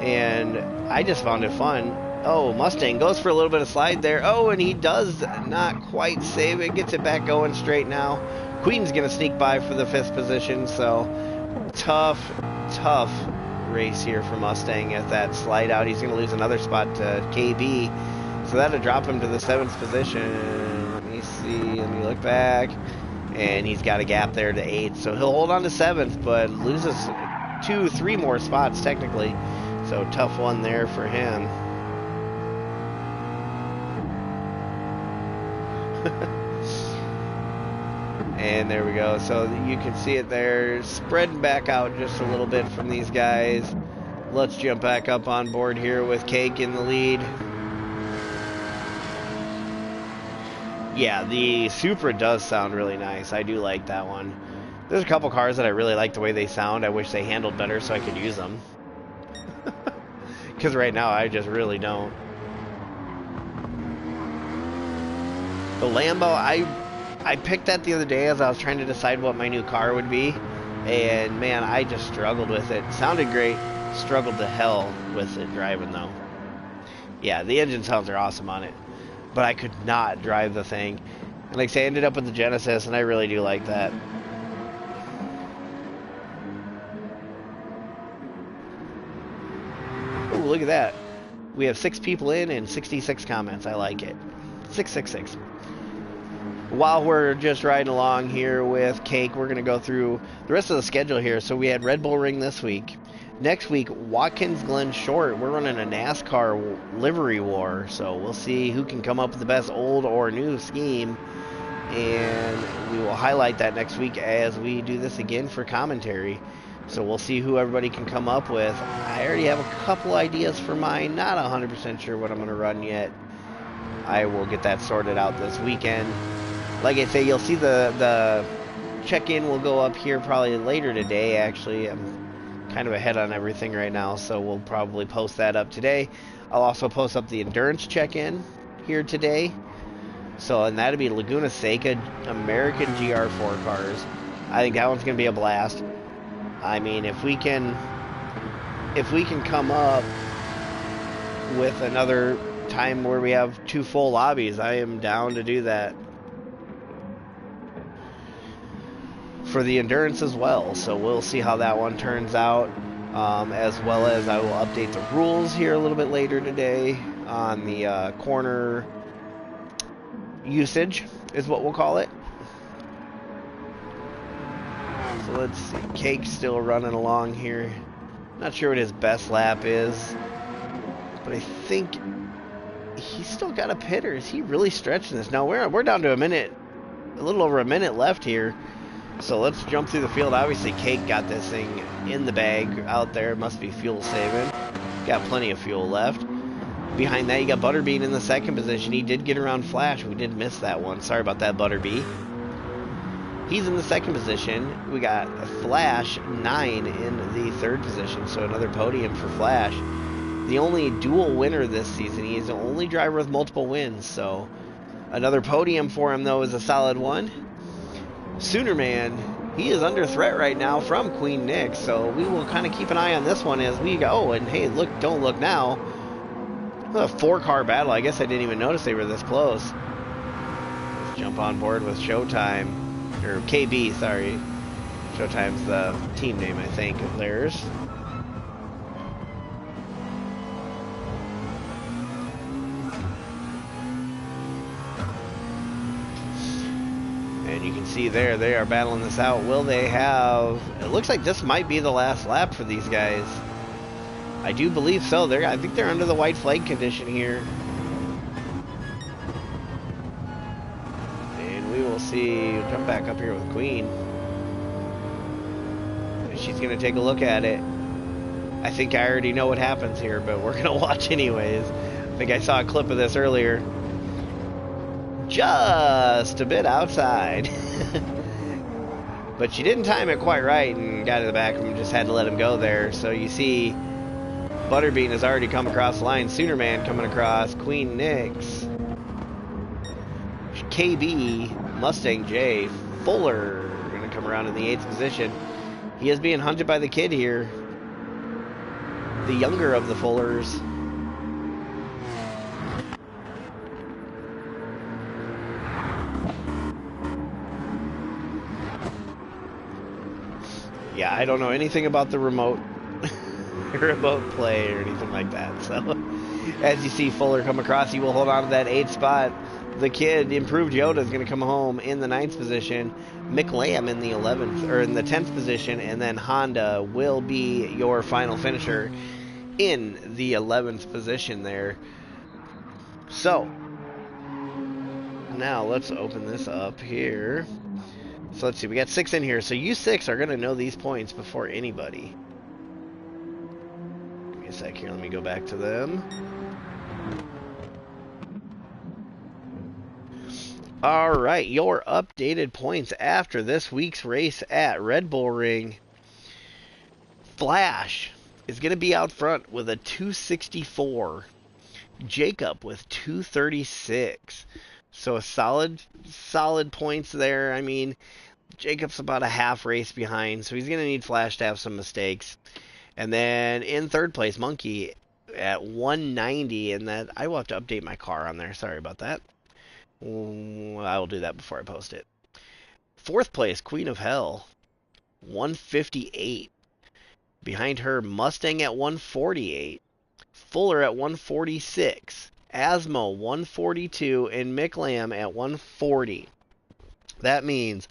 And I just found it fun. Oh, Mustang goes for a little bit of slide there. Oh, and he does not quite save it. Gets it back going straight now. Queen's going to sneak by for the 5th position. So, tough race here for Mustang at that slide out. He's going to lose another spot to KB. So, that'll drop him to the 7th position. Let me see. Let me look back. And he's got a gap there to 8th. So, he'll hold on to 7th, but loses 2-3 more spots technically. So, tough one there for him. And there we go. So you can see it there, spreading back out just a little bit from these guys. Let's jump back up on board here with Cake in the lead. Yeah, the Supra does sound really nice. I do like that one. There's a couple cars that I really like the way they sound. I wish they handled better so I could use them. Because right now I just really don't. The Lambo, I picked that the other day as I was trying to decide what my new car would be, and man, I just struggled with it. Sounded great, struggled to hell with it driving though. Yeah, the engine sounds are awesome on it, but I could not drive the thing. And like I say, I ended up with the Genesis, and I really do like that. Oh, look at that. We have 6 people in and 66 comments. I like it. 666. While we're just riding along here with Cake, we're going to go through the rest of the schedule here. So we had Red Bull Ring this week. Next week, Watkins Glen Short. We're running a NASCAR livery war. So we'll see who can come up with the best old or new scheme. And we will highlight that next week as we do this again for commentary. So we'll see who everybody can come up with. I already have a couple ideas for mine. Not 100% sure what I'm going to run yet. I will get that sorted out this weekend. Like I say, you'll see the check-in will go up here probably later today, actually. I'm kind of ahead on everything right now, so we'll probably post that up today. I'll also post up the endurance check-in here today. So, and that'll be Laguna Seca American GR4 cars. I think that one's going to be a blast. I mean, if we can come up with another time where we have 2 full lobbies, I am down to do that. For the endurance as well, so we'll see how that one turns out, as well as I will update the rules here a little bit later today on the corner usage is what we'll call it. So let's see, Cake's still running along here. Not sure what his best lap is, but I think he's still got a pitter. Is he really stretching this? Now we're down to a little over a minute left here. So let's jump through the field. Obviously, Cake got this thing in the bag out there. Must be fuel saving. Got plenty of fuel left. Behind that, you got Butterbean in the 2nd position. He did get around Flash. We did miss that one. Sorry about that, Butterbean. He's in the 2nd position. We got Flash 9 in the 3rd position. So another podium for Flash. The only dual winner this season. He is the only driver with multiple wins. So another podium for him, though, is a solid one. Sooner Man he is under threat right now from Queen Nick, so we will kind of keep an eye on this one as we go. Oh, and hey, look, don't look now. A 4-car battle. I guess I didn't even notice they were this close. Let's jump on board with Showtime. Or KB, sorry. Showtime's the team name, I think, of theirs. And you can see there, they are battling this out. Will they have... It looks like this might be the last lap for these guys. I do believe so. I think they're under the white flag condition here. And we will see... Jump back up here with Queen. She's going to take a look at it. I think I already know what happens here, but we're going to watch anyways. I think I saw a clip of this earlier. Just a bit outside. But she didn't time it quite right and got to the back of him, just had to let him go there. So you see Butterbean has already come across the line. Soonerman coming across. Queen Nix. KB, Mustang J, Fuller going to come around in the 8th position. He is being hunted by the kid here. The younger of the Fullers. Yeah, I don't know anything about the remote play or anything like that. So, as you see Fuller come across, he will hold on to that 8th spot. The kid, improved Yoda, is going to come home in the 9th position. Mick Lamb in the 11th, or in the 10th position, and then Honda will be your final finisher in the 11th position there. So, now let's open this up here. So let's see, we got 6 in here. So you 6 are going to know these points before anybody. Give me a sec here, let me go back to them. Alright, your updated points after this week's race at Red Bull Ring. Flash is going to be out front with a 264. Jacob with 236. So a solid points there. I mean, Jacob's about a half race behind, so he's going to need Flash to have some mistakes. And then in 3rd place, Monkey at 190, and that I will have to update my car on there. Sorry about that. I will do that before I post it. 4th place, Queen of Hell, 158. Behind her, Mustang at 148. Fuller at 146. Asmo 142, and Mick Lamb at 140. That means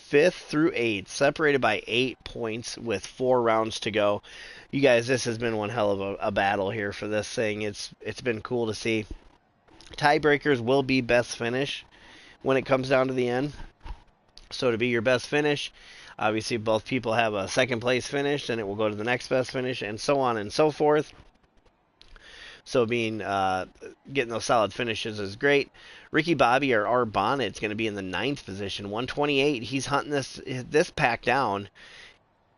5th through 8th, separated by 8 points with 4 rounds to go. You guys, this has been one hell of a battle here for this thing. It's been cool to see. Tiebreakers will be best finish when it comes down to the end. So to be your best finish, obviously both people have a 2nd place finish, then it will go to the next best finish, and so on and so forth. So getting those solid finishes is great. Ricky Bobby or R Bonnet's going to be in the 9th position, 128. He's hunting this pack down.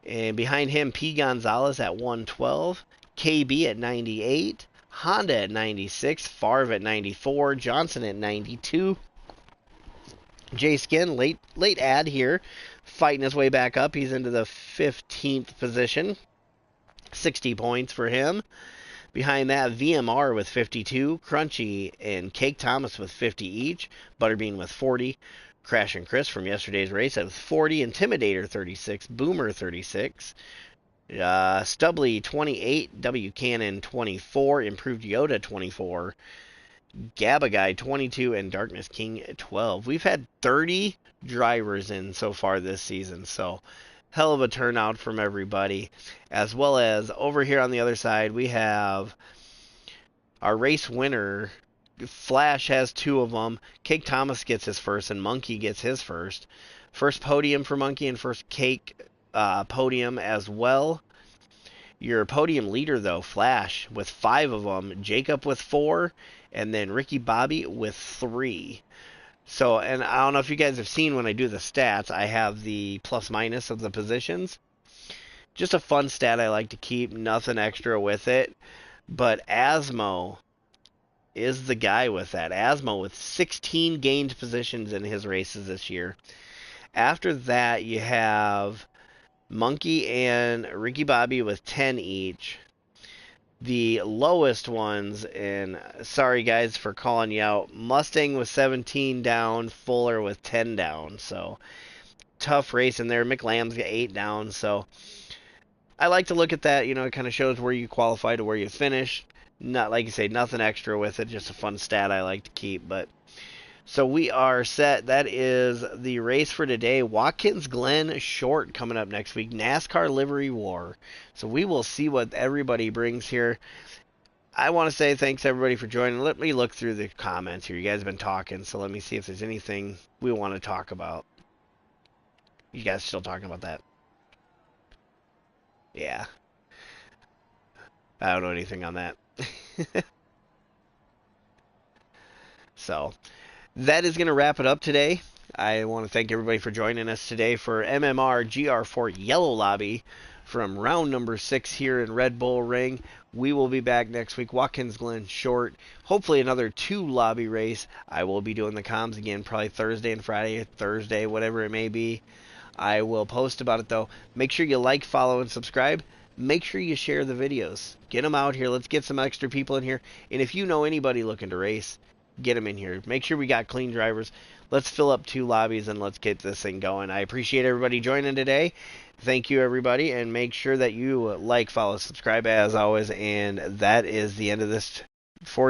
And behind him, P. Gonzalez at 112. KB at 98. Honda at 96. Favre at 94. Johnson at 92. Jay Skin, late ad here, fighting his way back up. He's into the 15th position. 60 points for him. Behind that, VMR with 52, Crunchy and Cake Thomas with 50 each, Butterbean with 40, Crash and Chris from yesterday's race with 40, Intimidator 36, Boomer 36, Stubbly 28, W Cannon 24, Improved Yoda 24, Gabba Guy 22, and Darkness King 12. We've had 30 drivers in so far this season, so hell of a turnout from everybody. As well as over here on the other side, we have our race winner. Flash has 2 of them. Cake Thomas gets his first, and Monkey gets his first. First podium for Monkey and first Cake podium as well. Your podium leader, though, Flash, with 5 of them. Jacob with 4, and then Ricky Bobby with 3. So, and I don't know if you guys have seen when I do the stats, I have the plus minus of the positions. Just a fun stat I like to keep, nothing extra with it. But Asmo is the guy with that. Asmo with 16 gained positions in his races this year. After that, you have Monkey and Ricky Bobby with 10 each. The lowest ones, and sorry guys for calling you out, Mustang with 17 down, Fuller with 10 down. So tough race in there. McLamb's got 8 down. So I like to look at that. You know, it kind of shows where you qualify to where you finish. Not like you say, nothing extra with it. Just a fun stat I like to keep. But so we are set. That is the race for today. Watkins Glen Short coming up next week. NASCAR Livery War. So we will see what everybody brings here. I want to say thanks everybody for joining. Let me look through the comments here. You guys have been talking, so let me see if there's anything we want to talk about. You guys still talking about that? Yeah. I don't know anything on that. So that is going to wrap it up today. I want to thank everybody for joining us today for MMR GR4 Yellow Lobby from round number 6 here in Red Bull Ring. We will be back next week. Watkins Glen Short. Hopefully another 2 lobby race. I will be doing the comms again probably Thursday and Friday, Thursday, whatever it may be. I will post about it though. Make sure you like, follow, and subscribe. Make sure you share the videos. Get them out here. Let's get some extra people in here. And if you know anybody looking to race, get them in here. Make sure we got clean drivers. Let's fill up 2 lobbies and let's get this thing going. I appreciate everybody joining today. Thank you, everybody. And make sure that you like, follow, subscribe as always. And that is the end of this for today.